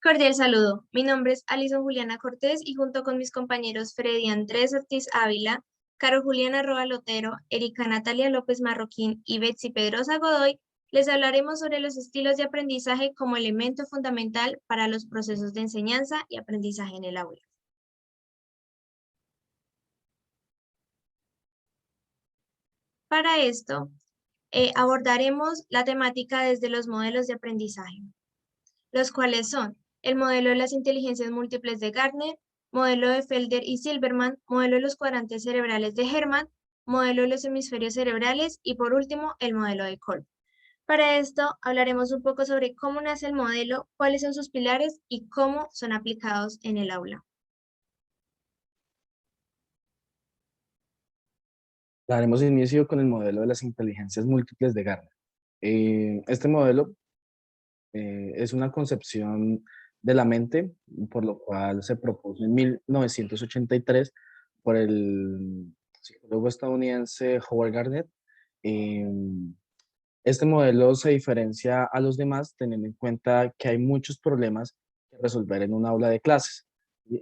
Cordial saludo. Mi nombre es Alison Juliana Cortés y junto con mis compañeros Freddy Andrés Ortiz Ávila, Caro Juliana Roa Lotero, Erika Natalia López Marroquín y Betsy Pedrosa Godoy, les hablaremos sobre los estilos de aprendizaje como elemento fundamental para los procesos de enseñanza y aprendizaje en el aula. Para esto, abordaremos la temática desde los modelos de aprendizaje, los cuales son el modelo de las inteligencias múltiples de Gardner, modelo de Felder y Silberman, modelo de los cuadrantes cerebrales de Hermann, modelo de los hemisferios cerebrales y por último el modelo de Kolb. Para esto hablaremos un poco sobre cómo nace el modelo, cuáles son sus pilares y cómo son aplicados en el aula. Daremos inicio con el modelo de las inteligencias múltiples de Gardner. Este modelo es una concepción de la mente, por lo cual se propuso en 1983 por el psicólogo estadounidense Howard Gardner. Eh, este modelo se diferencia a los demás teniendo en cuenta que hay muchos problemas que resolver en un aula de clases.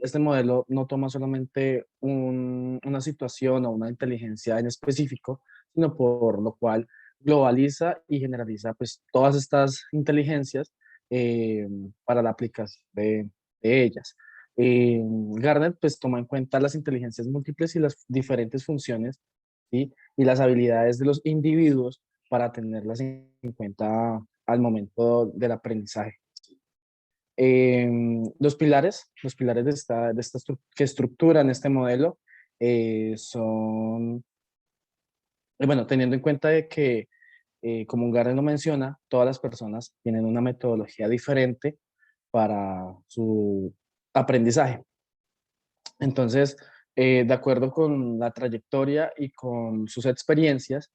Este modelo no toma solamente una situación o una inteligencia en específico, sino por lo cual globaliza y generaliza pues todas estas inteligencias eh, para la aplicación de ellas. Gardner pues toma en cuenta las inteligencias múltiples y las diferentes funciones, ¿sí? Y las habilidades de los individuos para tenerlas en cuenta al momento del aprendizaje. Los pilares que estructuran este modelo son, bueno, teniendo en cuenta de que, como Gardner lo menciona, todas las personas tienen una metodología diferente para su aprendizaje. Entonces, de acuerdo con la trayectoria y con sus experiencias,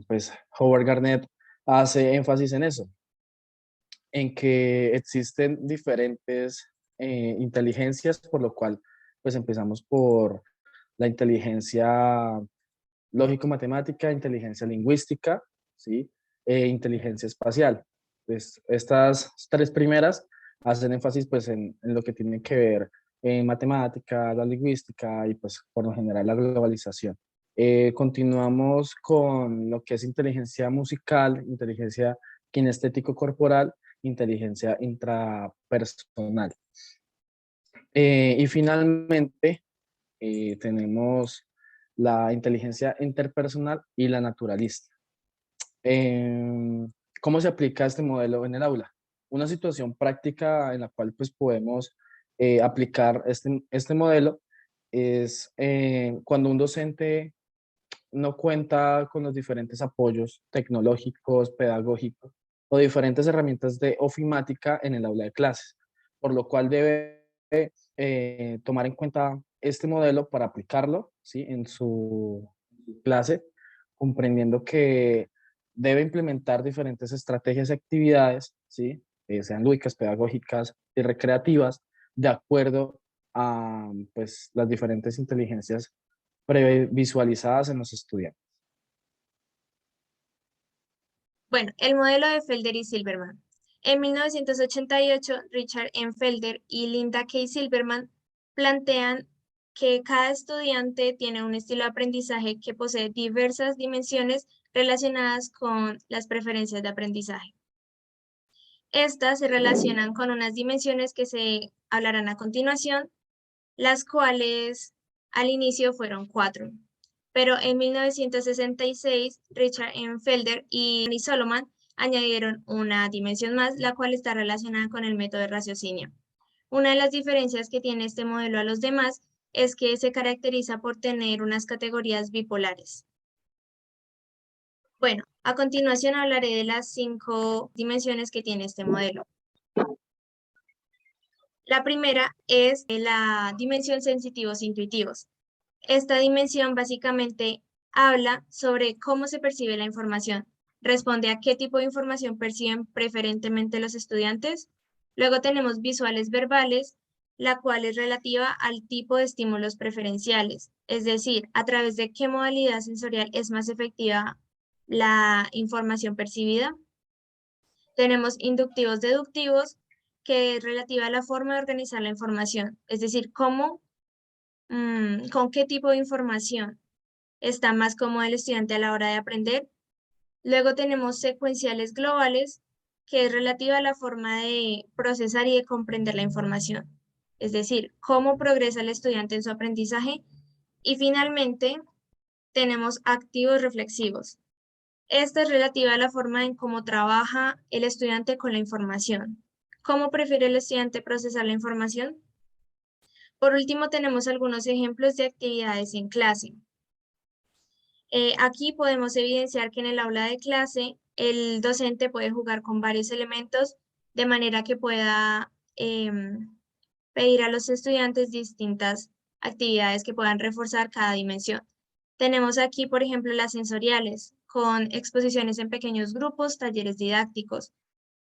pues Howard Gardner hace énfasis en eso, en que existen diferentes inteligencias, por lo cual pues empezamos por la inteligencia lógico-matemática, inteligencia lingüística, ¿sí? Inteligencia espacial. Pues, estas tres primeras hacen énfasis pues en lo que tiene que ver en matemática, la lingüística y pues por lo general la globalización. Continuamos con lo que es inteligencia musical, inteligencia kinestético-corporal, inteligencia intrapersonal. Y finalmente tenemos la inteligencia interpersonal y la naturalista. ¿Cómo se aplica este modelo en el aula? Una situación práctica en la cual pues podemos aplicar este modelo es cuando un docente no cuenta con los diferentes apoyos tecnológicos, pedagógicos o diferentes herramientas de ofimática en el aula de clases, por lo cual debe tomar en cuenta este modelo para aplicarlo, ¿sí? En su clase, comprendiendo que debe implementar diferentes estrategias y actividades, ¿sí? Sean lúdicas, pedagógicas y recreativas, de acuerdo a pues, las diferentes inteligencias previsualizadas en los estudiantes. Bueno, el modelo de Felder y Silberman. En 1988, Richard M. Felder y Linda K. Silberman plantean que cada estudiante tiene un estilo de aprendizaje que posee diversas dimensiones relacionadas con las preferencias de aprendizaje. Estas se relacionan con unas dimensiones que se hablarán a continuación, las cuales al inicio fueron 4. Pero en 1966, Richard M. Felder y Annie Solomon añadieron una dimensión más, la cual está relacionada con el método de raciocinio. Una de las diferencias que tiene este modelo a los demás es que se caracteriza por tener unas categorías bipolares. Bueno, a continuación hablaré de las 5 dimensiones que tiene este modelo. La primera es la dimensión sensitivos-intuitivos. Esta dimensión básicamente habla sobre cómo se percibe la información. Responde a qué tipo de información perciben preferentemente los estudiantes. Luego tenemos visuales verbales, la cual es relativa al tipo de estímulos preferenciales, es decir, a través de qué modalidad sensorial es más efectiva la información percibida. Tenemos inductivos deductivos, que es relativa a la forma de organizar la información, es decir, cómo, con qué tipo de información está más cómodo el estudiante a la hora de aprender. Luego tenemos secuenciales globales, que es relativa a la forma de procesar y de comprender la información, es decir, cómo progresa el estudiante en su aprendizaje. Y finalmente tenemos activos reflexivos. Esta es relativa a la forma en cómo trabaja el estudiante con la información. ¿Cómo prefiere el estudiante procesar la información? Por último, tenemos algunos ejemplos de actividades en clase. Aquí podemos evidenciar que en el aula de clase el docente puede jugar con varios elementos de manera que pueda pedir a los estudiantes distintas actividades que puedan reforzar cada dimensión. Tenemos aquí, por ejemplo, las sensoriales, con exposiciones en pequeños grupos, talleres didácticos.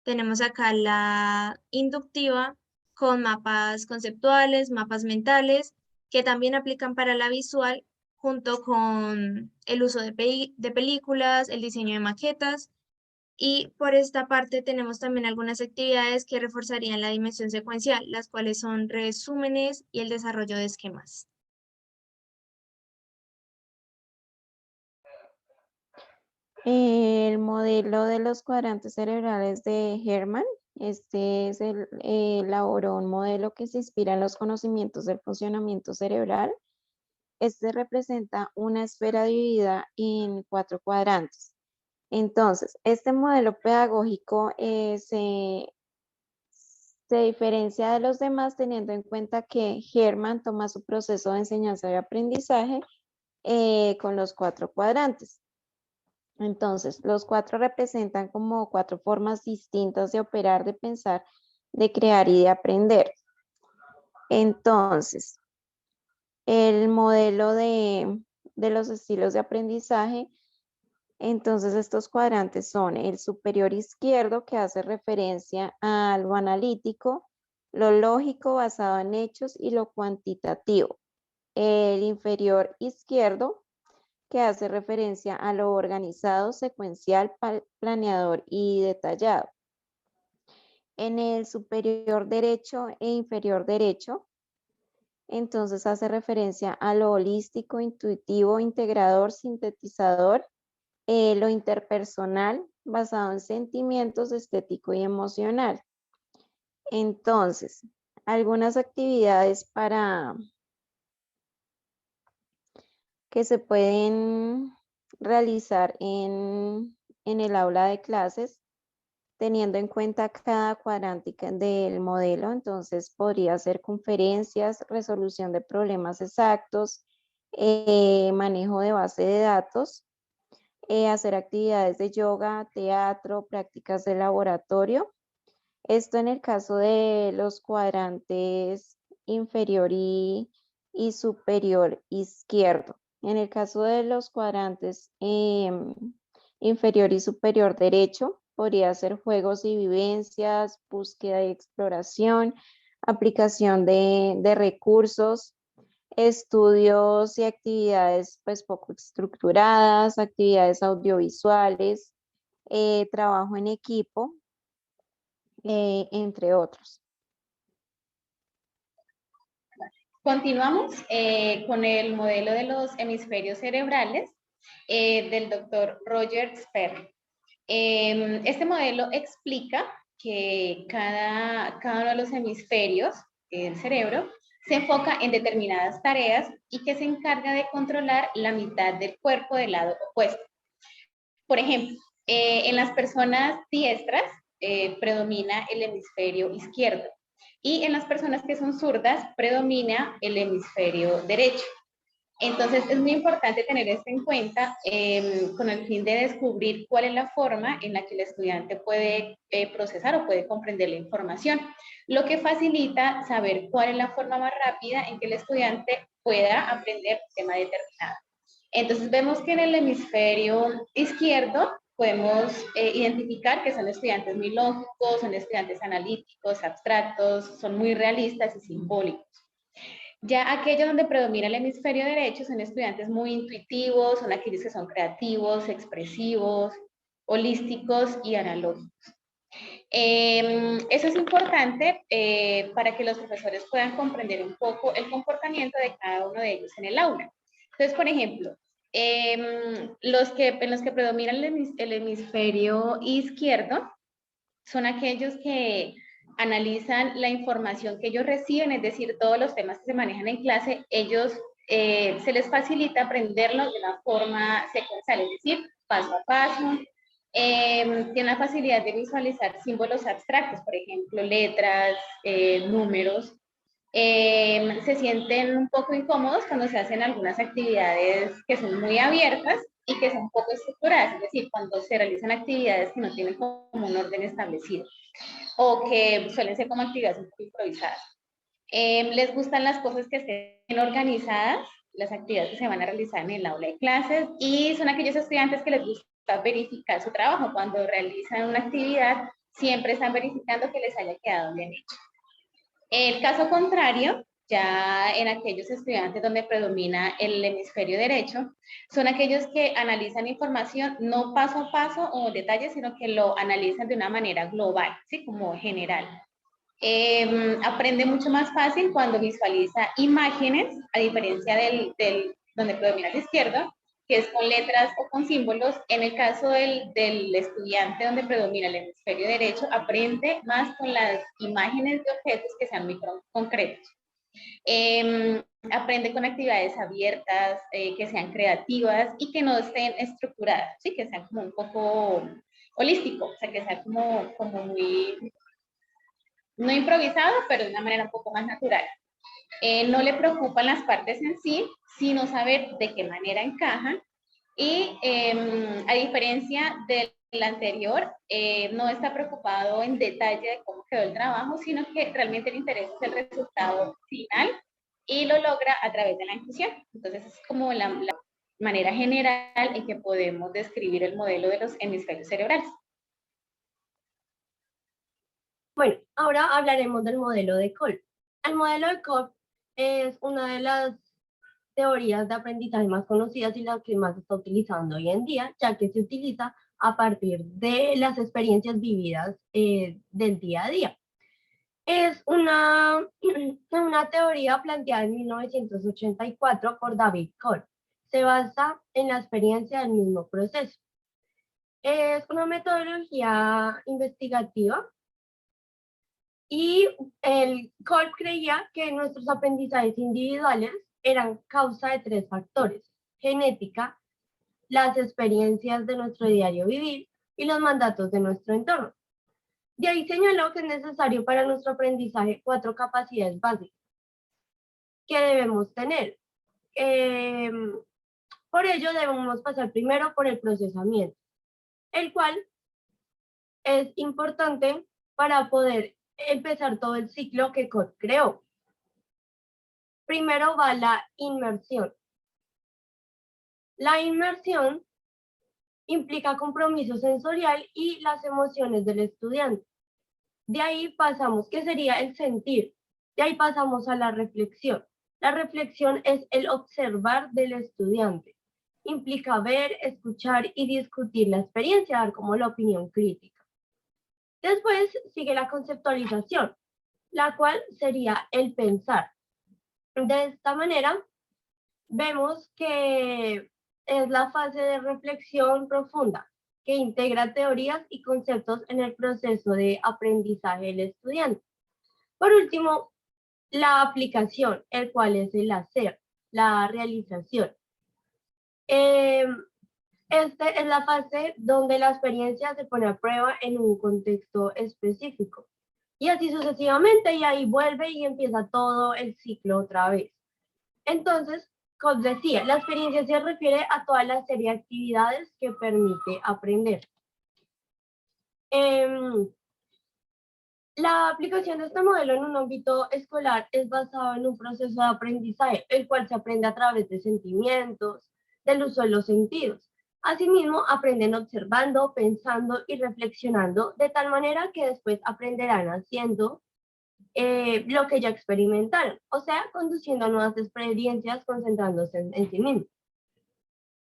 Tenemos acá la inductiva, con mapas conceptuales, mapas mentales, que también aplican para la visual, junto con el uso de películas, el diseño de maquetas. Y por esta parte tenemos también algunas actividades que reforzarían la dimensión secuencial, las cuales son resúmenes y el desarrollo de esquemas. El modelo de los cuadrantes cerebrales de Hermann, elaboró un modelo que se inspira en los conocimientos del funcionamiento cerebral. Este representa una esfera dividida en 4 cuadrantes. Entonces, este modelo pedagógico se diferencia de los demás teniendo en cuenta que Hermann toma su proceso de enseñanza y aprendizaje con los 4 cuadrantes. Entonces, los 4 representan como 4 formas distintas de operar, de pensar, de crear y de aprender. Entonces, el modelo de los estilos de aprendizaje, entonces estos cuadrantes son el superior izquierdo, que hace referencia a lo analítico, lo lógico basado en hechos y lo cuantitativo. El inferior izquierdo, que hace referencia a lo organizado, secuencial, planeador y detallado. En el superior derecho e inferior derecho, entonces hace referencia a lo holístico, intuitivo, integrador, sintetizador, lo interpersonal, basado en sentimientos, estético y emocional. Entonces, algunas actividades que se pueden realizar en el aula de clases, teniendo en cuenta cada cuadrante del modelo. Entonces, podría ser conferencias, resolución de problemas exactos, manejo de base de datos, hacer actividades de yoga, teatro, prácticas de laboratorio. Esto en el caso de los cuadrantes inferior y superior izquierdo. En el caso de los cuadrantes inferior y superior derecho, podría ser juegos y vivencias, búsqueda y exploración, aplicación de recursos, estudios y actividades pues poco estructuradas, actividades audiovisuales, trabajo en equipo, entre otros. Continuamos con el modelo de los hemisferios cerebrales del doctor Roger Sperry. Este modelo explica que cada uno de los hemisferios del cerebro se enfoca en determinadas tareas y que se encarga de controlar la mitad del cuerpo del lado opuesto. Por ejemplo, en las personas diestras predomina el hemisferio izquierdo y en las personas que son zurdas predomina el hemisferio derecho. Entonces es muy importante tener esto en cuenta con el fin de descubrir cuál es la forma en la que el estudiante puede procesar o puede comprender la información, lo que facilita saber cuál es la forma más rápida en que el estudiante pueda aprender un tema determinado. Entonces vemos que en el hemisferio izquierdo podemos identificar que son estudiantes muy lógicos, son estudiantes analíticos, abstractos, son muy realistas y simbólicos. Ya aquello donde predomina el hemisferio derecho son estudiantes muy intuitivos, son aquellos que son creativos, expresivos, holísticos y analógicos. Eso es importante para que los profesores puedan comprender un poco el comportamiento de cada uno de ellos en el aula. Entonces, por ejemplo, en los que predomina el hemisferio izquierdo son aquellos que analizan la información que ellos reciben, es decir, todos los temas que se manejan en clase, ellos se les facilita aprenderlos de una forma secuencial, es decir, paso a paso. Tienen la facilidad de visualizar símbolos abstractos, por ejemplo, letras, números. Se sienten un poco incómodos cuando se hacen algunas actividades que son muy abiertas y que son poco estructuradas, es decir, cuando se realizan actividades que no tienen como un orden establecido o que suelen ser como actividades un poco improvisadas. Les gustan las cosas que estén organizadas, las actividades que se van a realizar en el aula de clases, y son aquellos estudiantes que les gusta verificar su trabajo. Cuando realizan una actividad, siempre están verificando que les haya quedado bien hecho. El caso contrario, ya en aquellos estudiantes donde predomina el hemisferio derecho, son aquellos que analizan información no paso a paso o detalles, sino que lo analizan de una manera global, ¿sí? Como general. Aprende mucho más fácil cuando visualiza imágenes, a diferencia del donde predomina el izquierdo, que es con letras o con símbolos. En el caso del estudiante donde predomina el hemisferio derecho, aprende más con las imágenes de objetos que sean muy concretos. Aprende con actividades abiertas, que sean creativas y que no estén estructuradas, ¿sí? Que sean como un poco holístico, o sea, que sea como muy, no improvisado, pero de una manera un poco más natural. No le preocupan las partes en sí, sino saber de qué manera encajan. Y a diferencia del anterior, no está preocupado en detalle de cómo quedó el trabajo, sino que realmente le interesa el resultado final y lo logra a través de la inclusión. Entonces es como la manera general en que podemos describir el modelo de los hemisferios cerebrales. Bueno, ahora hablaremos del modelo de Kolb. El modelo de Kolb es una de las teorías de aprendizaje más conocidas y la que más se está utilizando hoy en día, ya que se utiliza a partir de las experiencias vividas del día a día. Es una teoría planteada en 1984 por David Kolb. Se basa en la experiencia del mismo proceso. Es una metodología investigativa y el Kolb creía que nuestros aprendizajes individuales eran causa de 3 factores: genética, las experiencias de nuestro diario vivir y los mandatos de nuestro entorno. De ahí señaló que es necesario para nuestro aprendizaje 4 capacidades básicas que debemos tener. Por ello debemos pasar primero por el procesamiento, el cual es importante para poder empezar todo el ciclo que Kolb creó. Primero va la inmersión. La inmersión implica compromiso sensorial y las emociones del estudiante. De ahí pasamos, ¿qué sería el sentir? De ahí pasamos a la reflexión. La reflexión es el observar del estudiante. Implica ver, escuchar y discutir la experiencia, dar como la opinión crítica. Después sigue la conceptualización, la cual sería el pensar. De esta manera, vemos que es la fase de reflexión profunda, que integra teorías y conceptos en el proceso de aprendizaje del estudiante. Por último, la aplicación, el cual es el hacer, la realización. Esta es la fase donde la experiencia se pone a prueba en un contexto específico. Y así sucesivamente, y ahí vuelve y empieza todo el ciclo otra vez. Entonces, como decía, la experiencia se refiere a toda la serie de actividades que permite aprender. La aplicación de este modelo en un ámbito escolar es basado en un proceso de aprendizaje, el cual se aprende a través de sentimientos, del uso de los sentidos. Asimismo, aprenden observando, pensando y reflexionando, de tal manera que después aprenderán haciendo lo que ya experimentaron, o sea, conduciendo nuevas experiencias, concentrándose en sí mismos.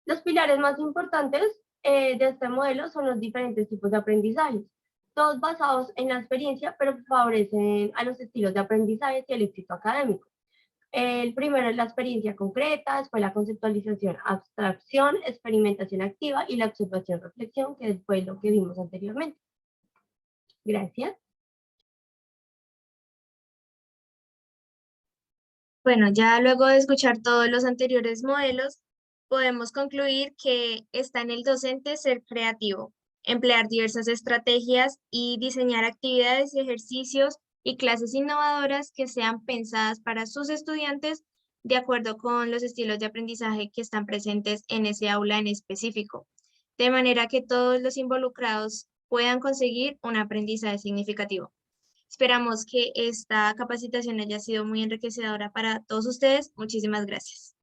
Los pilares más importantes de este modelo son los diferentes tipos de aprendizajes. todos basados en la experiencia, pero favorecen a los estilos de aprendizaje y el éxito académico. El primero es la experiencia concreta, después la conceptualización, abstracción, experimentación activa y la observación, reflexión, que fue lo que vimos anteriormente. Gracias. Bueno, ya luego de escuchar todos los anteriores modelos, podemos concluir que está en el docente ser creativo, emplear diversas estrategias y diseñar actividades y ejercicios y clases innovadoras que sean pensadas para sus estudiantes de acuerdo con los estilos de aprendizaje que están presentes en ese aula en específico, de manera que todos los involucrados puedan conseguir un aprendizaje significativo. Esperamos que esta capacitación haya sido muy enriquecedora para todos ustedes. Muchísimas gracias.